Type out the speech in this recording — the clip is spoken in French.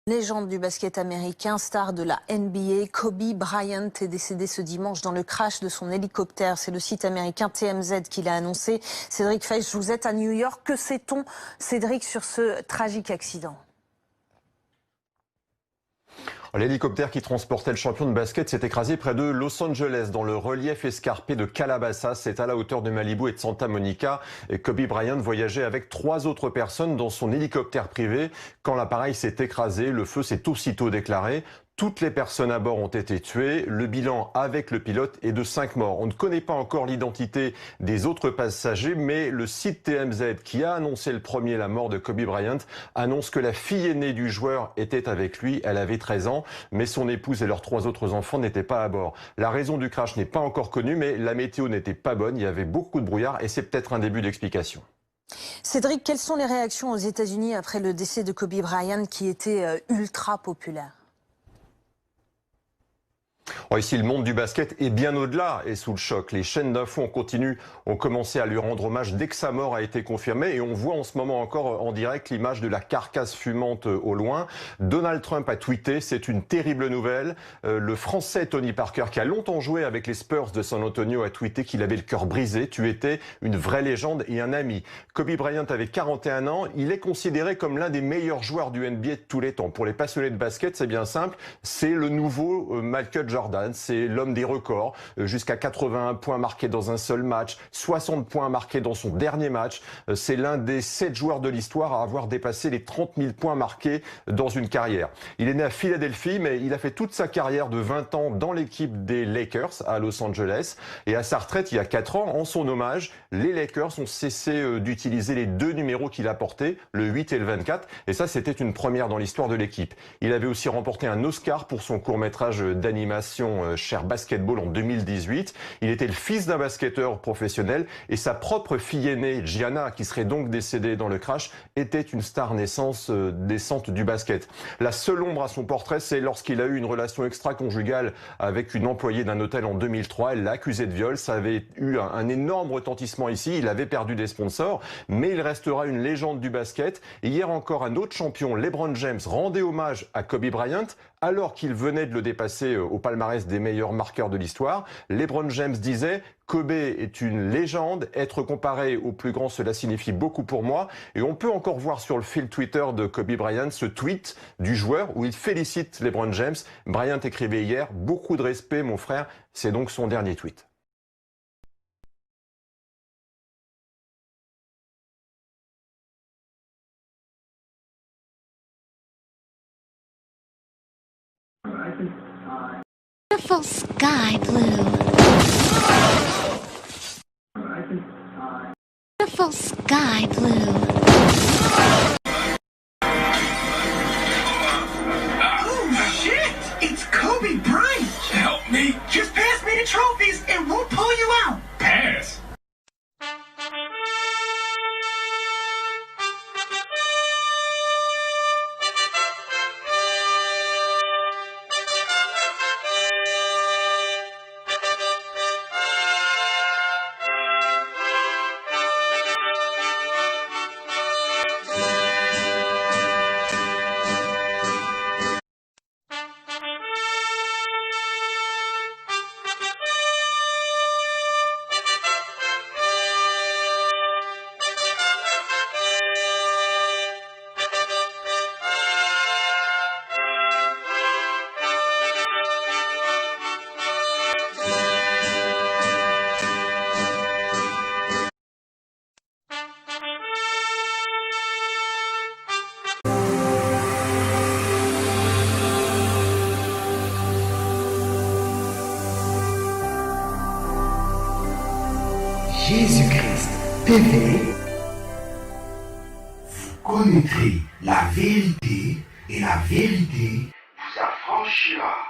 Légende du basket américain, star de la NBA, Kobe Bryant est décédé ce dimanche dans le crash de son hélicoptère. C'est le site américain TMZ qui l'a annoncé. Cédric Feich, vous êtes à New York. Que sait-on, Cédric, sur ce tragique accident ? L'hélicoptère qui transportait le champion de basket s'est écrasé près de Los Angeles, dans le relief escarpé de Calabasas. C'est à la hauteur de Malibu et de Santa Monica. Et Kobe Bryant voyageait avec 3 autres personnes dans son hélicoptère privé. Quand l'appareil s'est écrasé, le feu s'est aussitôt déclaré. Toutes les personnes à bord ont été tuées. Le bilan avec le pilote est de 5 morts. On ne connaît pas encore l'identité des autres passagers, mais le site TMZ, qui a annoncé le premier la mort de Kobe Bryant, annonce que la fille aînée du joueur était avec lui. Elle avait 13 ans, mais son épouse et leurs 3 autres enfants n'étaient pas à bord. La raison du crash n'est pas encore connue, mais la météo n'était pas bonne. Il y avait beaucoup de brouillard et c'est peut-être un début d'explication. Cédric, quelles sont les réactions aux États-Unis après le décès de Kobe Bryant, qui était ultra populaire ? Ici, le monde du basket est bien au-delà et sous le choc. Les chaînes d'infos ont commencé à lui rendre hommage dès que sa mort a été confirmée. Et on voit en ce moment encore en direct l'image de la carcasse fumante au loin. Donald Trump a tweeté: c'est une terrible nouvelle. Le Français Tony Parker, qui a longtemps joué avec les Spurs de San Antonio, a tweeté qu'il avait le cœur brisé. Tu étais une vraie légende et un ami. Kobe Bryant avait 41 ans. Il est considéré comme l'un des meilleurs joueurs du NBA de tous les temps. Pour les passionnés de basket, c'est bien simple. C'est le nouveau Michael Jordan. C'est l'homme des records, jusqu'à 81 points marqués dans un seul match, 60 points marqués dans son dernier match. C'est l'un des 7 joueurs de l'histoire à avoir dépassé les 30 000 points marqués dans une carrière. Il est né à Philadelphie, mais il a fait toute sa carrière de 20 ans dans l'équipe des Lakers à Los Angeles. Et à sa retraite, il y a 4 ans, en son hommage, les Lakers ont cessé d'utiliser les 2 numéros qu'il a portés, le 8 et le 24. Et ça, c'était une première dans l'histoire de l'équipe. Il avait aussi remporté un Oscar pour son court-métrage d'animation Cher Basketball en 2018. Il était le fils d'un basketteur professionnel et sa propre fille aînée, Gianna, qui serait donc décédée dans le crash, était une star naissante du basket. La seule ombre à son portrait, c'est lorsqu'il a eu une relation extra-conjugale avec une employée d'un hôtel en 2003. Elle l'a accusé de viol. Ça avait eu un énorme retentissement ici. Il avait perdu des sponsors, mais il restera une légende du basket. Et hier encore, un autre champion, LeBron James, rendait hommage à Kobe Bryant alors qu'il venait de le dépasser au palmarès des meilleurs marqueurs de l'histoire. LeBron James disait: Kobe est une légende, être comparé au plus grand, cela signifie beaucoup pour moi. Et on peut encore voir sur le fil Twitter de Kobe Bryant ce tweet du joueur où il félicite LeBron James. Bryant écrivait hier: beaucoup de respect mon frère. C'est donc son dernier tweet. Beautiful sky blue. Beautiful sky blue. Oh shit! It's Kobe Bryant! Help me! Just pass me the trophies and we'll pull you out! Pass! Jésus-Christ TV, vous connaîtrez la vérité et la vérité vous affranchira.